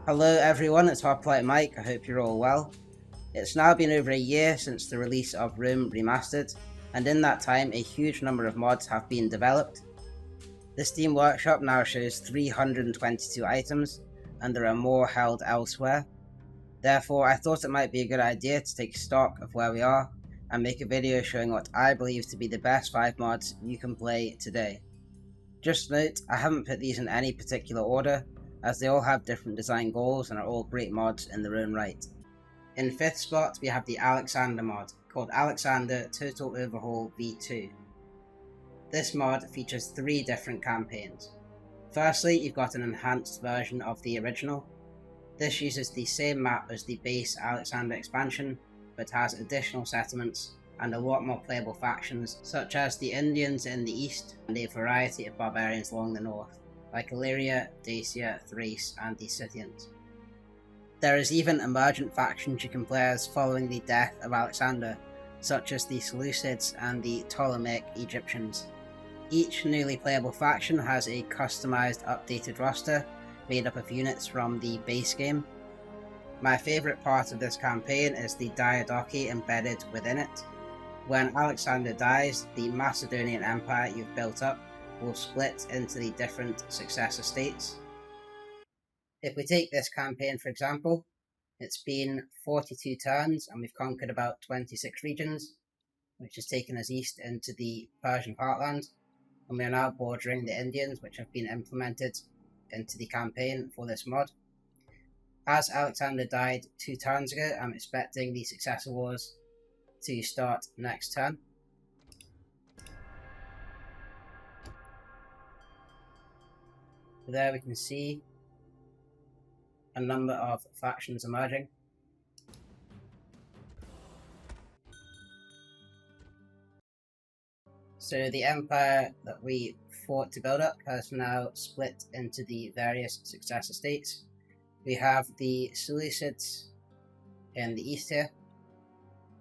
Hello everyone, it's Hoplite Mike, I hope you're all well. It's now been over a year since the release of Rome Remastered, and in that time a huge number of mods have been developed. The Steam Workshop now shows 322 items, and there are more held elsewhere. Therefore, I thought it might be a good idea to take stock of where we are, and make a video showing what I believe to be the best 5 mods you can play today. Just note, I haven't put these in any particular order, as they all have different design goals and are all great mods in their own right. In 5th spot we have the Alexander mod, called Alexander Total Overhaul V2. This mod features 3 different campaigns. Firstly, you've got an enhanced version of the original. This uses the same map as the base Alexander expansion, but has additional settlements and a lot more playable factions, such as the Indians in the east and a variety of barbarians along the north, like Illyria, Dacia, Thrace, and the Scythians. There is even emergent factions you can play as following the death of Alexander, such as the Seleucids and the Ptolemaic Egyptians. Each newly playable faction has a customized updated roster made up of units from the base game. My favourite part of this campaign is the diadochi embedded within it. When Alexander dies, the Macedonian Empire you've built up will split into the different successor states. If we take this campaign for example, it's been 42 turns and we've conquered about 26 regions, which has taken us east into the Persian heartland, and we are now bordering the Indians, which have been implemented into the campaign for this mod. As Alexander died 2 turns ago, I'm expecting the successor wars to start next turn. There we can see a number of factions emerging. So the empire that we fought to build up has now split into the various successor states. We have the Seleucids in the east here.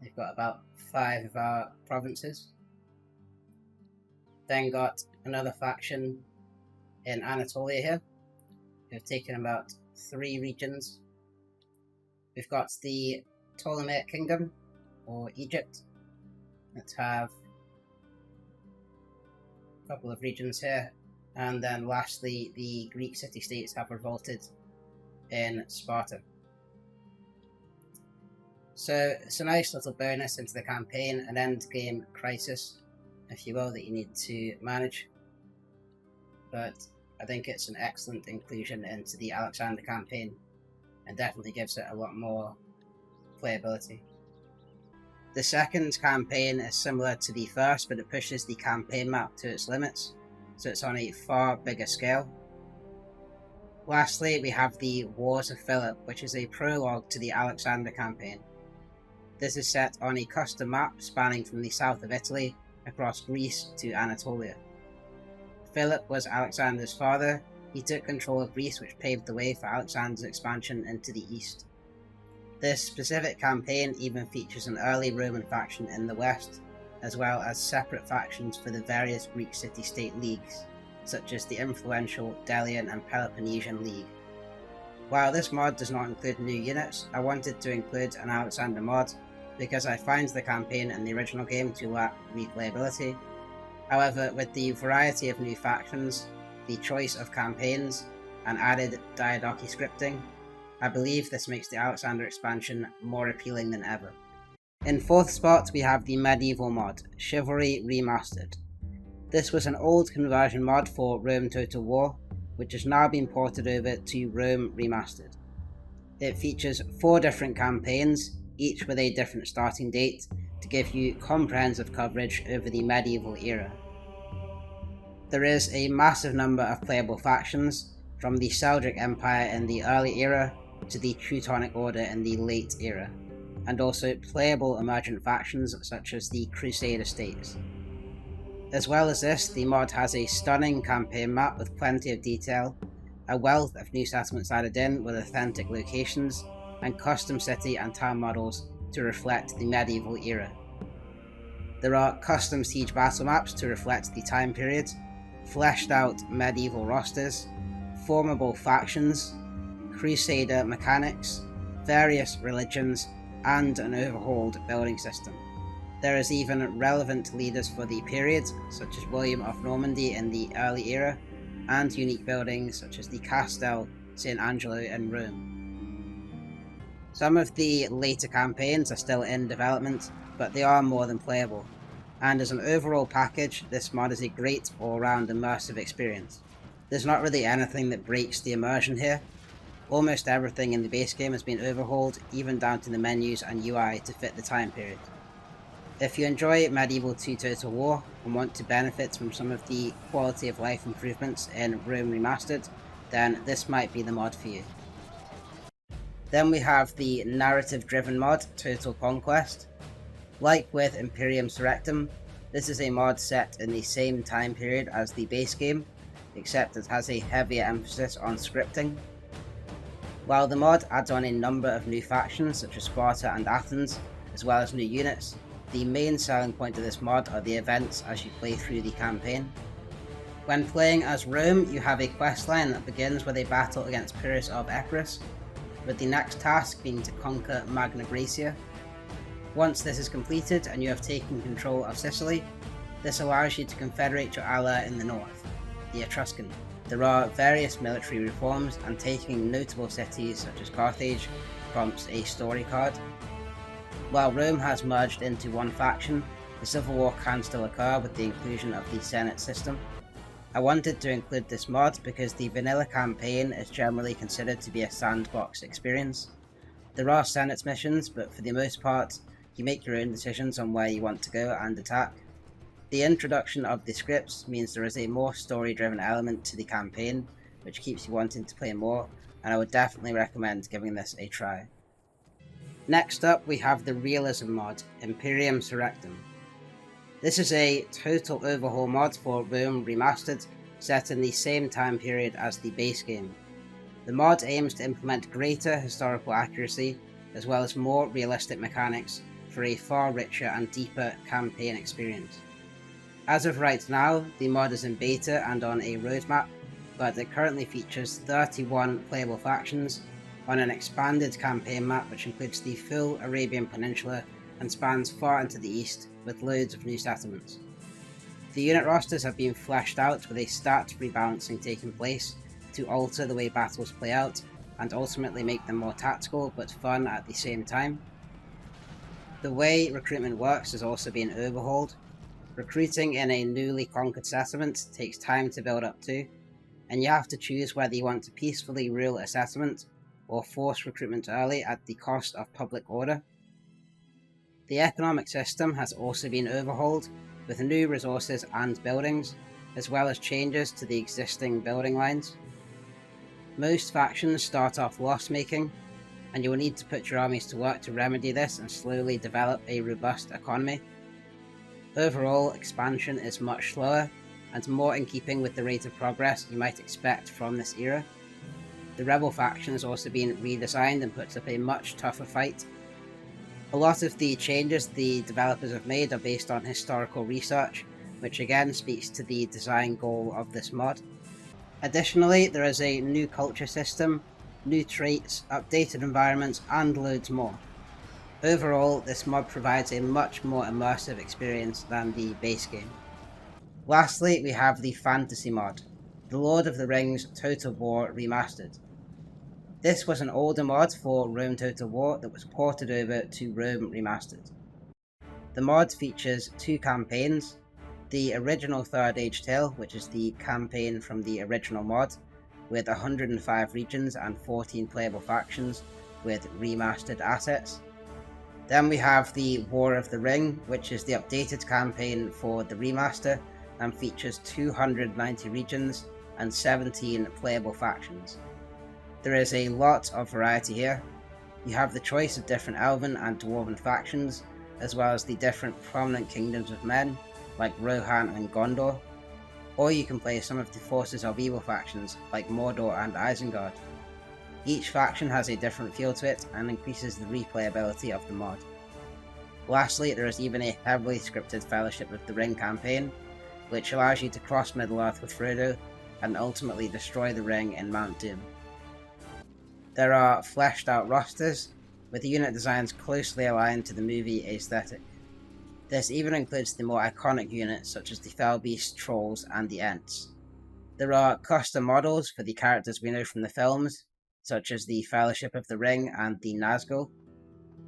They've got about 5 of our provinces. Then got another faction in Anatolia here. We've taken about 3 regions. We've got the Ptolemaic Kingdom, or Egypt, that have a couple of regions here. And then lastly, the Greek city-states have revolted in Sparta. So it's a nice little bonus into the campaign, an end-game crisis, if you will, that you need to manage. But I think it's an excellent inclusion into the Alexander campaign, and definitely gives it a lot more playability. The second campaign is similar to the first, but it pushes the campaign map to its limits, so it's on a far bigger scale. Lastly, we have the Wars of Philip, which is a prologue to the Alexander campaign. This is set on a custom map spanning from the south of Italy across Greece to Anatolia. Philip was Alexander's father. He took control of Greece, which paved the way for Alexander's expansion into the east. This specific campaign even features an early Roman faction in the west, as well as separate factions for the various Greek city-state leagues, such as the influential Delian and Peloponnesian League. While this mod does not include new units, I wanted to include an Alexander mod because I find the campaign in the original game to lack replayability. However, with the variety of new factions, the choice of campaigns, and added diadochi scripting, I believe this makes the Alexander expansion more appealing than ever. In 4th spot we have the medieval mod, Chivalry Remastered. This was an old conversion mod for Rome Total War, which has now been ported over to Rome Remastered. It features 4 different campaigns, each with a different starting date, to give you comprehensive coverage over the medieval era. There is a massive number of playable factions, from the Seljuk Empire in the early era to the Teutonic Order in the late era, and also playable emergent factions such as the Crusader states. As well as this, the mod has a stunning campaign map with plenty of detail, a wealth of new settlements added in with authentic locations, and custom city and town models to reflect the medieval era. There are custom siege battle maps to reflect the time period, fleshed out medieval rosters, formable factions, Crusader mechanics, various religions, and an overhauled building system. There is even relevant leaders for the period, such as William of Normandy in the early era, and unique buildings such as the Castel St. Angelo in Rome. Some of the later campaigns are still in development, but they are more than playable, and as an overall package, this mod is a great all-round immersive experience. There's not really anything that breaks the immersion here. Almost everything in the base game has been overhauled, even down to the menus and UI to fit the time period. If you enjoy Medieval 2 Total War and want to benefit from some of the quality of life improvements in Rome Remastered, then this might be the mod for you. Then we have the narrative-driven mod, Total Conquest. Like with Imperium Surrectum, this is a mod set in the same time period as the base game, except it has a heavier emphasis on scripting. While the mod adds on a number of new factions such as Sparta and Athens, as well as new units, the main selling point of this mod are the events as you play through the campaign. When playing as Rome, you have a questline that begins with a battle against Pyrrhus of Epirus, with the next task being to conquer Magna Graecia. Once this is completed and you have taken control of Sicily, this allows you to confederate your ally in the north, the Etruscan. There are various military reforms, and taking notable cities such as Carthage prompts a story card. While Rome has merged into one faction, the civil war can still occur with the inclusion of the Senate system. I wanted to include this mod because the vanilla campaign is generally considered to be a sandbox experience. There are Senate missions, but for the most part, you make your own decisions on where you want to go and attack. The introduction of the scripts means there is a more story-driven element to the campaign, which keeps you wanting to play more, and I would definitely recommend giving this a try. Next up, we have the realism mod, Imperium Surrectum. This is a total overhaul mod for Rome Remastered, set in the same time period as the base game. The mod aims to implement greater historical accuracy, as well as more realistic mechanics, for a far richer and deeper campaign experience. As of right now, the mod is in beta and on a roadmap, but it currently features 31 playable factions, on an expanded campaign map which includes the full Arabian Peninsula and spans far into the east, with loads of new settlements. The unit rosters have been fleshed out with a stat rebalancing taking place to alter the way battles play out and ultimately make them more tactical but fun at the same time. The way recruitment works has also been overhauled. Recruiting in a newly conquered settlement takes time to build up to, and you have to choose whether you want to peacefully rule a settlement or force recruitment early at the cost of public order. The economic system has also been overhauled, with new resources and buildings, as well as changes to the existing building lines. Most factions start off loss-making, and you will need to put your armies to work to remedy this and slowly develop a robust economy. Overall, expansion is much slower, and more in keeping with the rate of progress you might expect from this era. The rebel faction has also been redesigned and puts up a much tougher fight. A lot of the changes the developers have made are based on historical research, which again speaks to the design goal of this mod. Additionally, there is a new culture system, new traits, updated environments, and loads more. Overall, this mod provides a much more immersive experience than the base game. Lastly, we have the fantasy mod, The Lord of the Rings Total War Remastered. This was an older mod for Rome Total War that was ported over to Rome Remastered. The mod features 2 campaigns, the original Third Age Tale, which is the campaign from the original mod, with 105 regions and 14 playable factions with remastered assets. Then we have the War of the Ring, which is the updated campaign for the remaster and features 290 regions and 17 playable factions. There is a lot of variety here. You have the choice of different elven and dwarven factions, as well as the different prominent kingdoms of men, like Rohan and Gondor, or you can play some of the Forces of Evil factions, like Mordor and Isengard. Each faction has a different feel to it and increases the replayability of the mod. Lastly, there is even a heavily scripted Fellowship of the Ring campaign, which allows you to cross Middle-earth with Frodo and ultimately destroy the ring in Mount Doom. There are fleshed out rosters, with the unit designs closely aligned to the movie aesthetic. This even includes the more iconic units such as the Fell Beast, Trolls, and the Ents. There are custom models for the characters we know from the films, such as the Fellowship of the Ring and the Nazgul.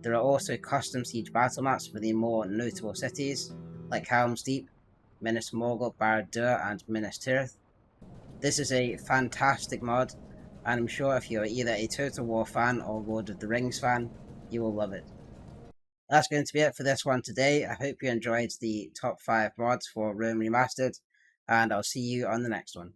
There are also custom siege battle maps for the more notable cities, like Helm's Deep, Minas Morgul, Barad-dûr, and Minas Tirith. This is a fantastic mod, and I'm sure if you're either a Total War fan or Lord of the Rings fan, you will love it. That's going to be it for this one today. I hope you enjoyed the top 5 mods for Rome Remastered, and I'll see you on the next one.